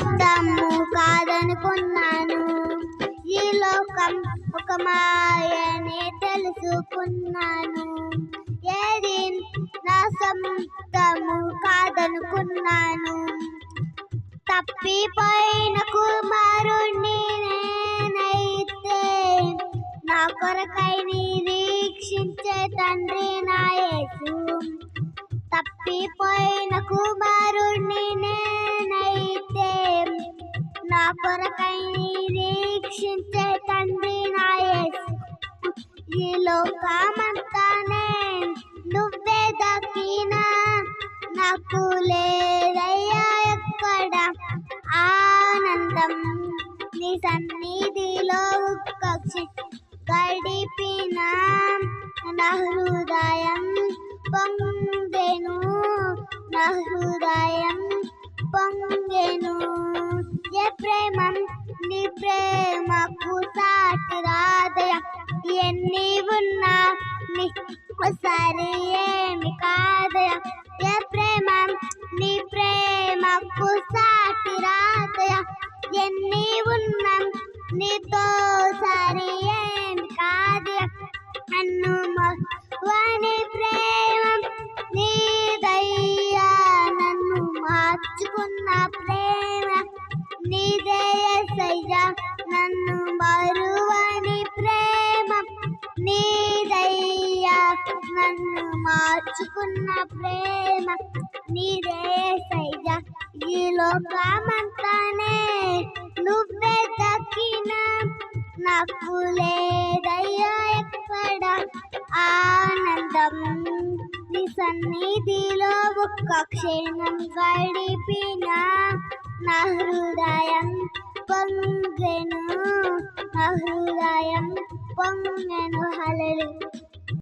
సొంతము కాదనుకున్నాను. ఈ లోకం ఒక మాయనే తెలుసుకున్నాను. ఏది నా సొంతము కాదనుకున్నాను. తప్పిపోయిన కుమారుణ్ణి నేనైతే, నా కొరకై నిరీక్షించే తండ్రి నా యేసు. తప్పిపోయిన కుమారుణ్ణి నేనైతే, నా కొరకై నిరీక్షించే తండ్రి నా యేసు. ఈ లోకమంతానే నువ్వే దక్కినా, నాకు లేదయ్యా ఎక్కడ ఆనందం. నీ సన్నిధిలో ఒక్క క్షణం గడిపినా, నా హృదయం పొంగెను, నా హృదయం పొంగెను. ఏ ప్రేమ నీ ప్రేమకు సాటి రాదయ్యా. ఎన్ని ఉన్నా నీ ఒకసారి ఏమి కాదయ్యా. ఏ ప్రేమ నీ ప్రేమకు సాటి రాదయ్యా. ఎన్ని ఉన్నా నీతో సారి ఏమి కాదయ్యా. నన్ను మరువని ప్రేమ నీదయ్యా. నన్ను మార్చుకున్న ప్రేమ నీదే యేసయ్యా. నన్ను మరువని ప్రేమ నీదయ్యా. నన్ను మార్చుకున్న ప్రేమ నీదే యేసయ్యా. ఈ లోకమంతానే నువ్వే దక్కినా, నాకు లేదయ్యా ఎక్కడ ఆనందం. నీ సన్నిధిలో ఒక్క క్షణం గడిపినా, నా హృదయం పొంగెను, నా హృదయం పొంగెను. హల్లెలూయా.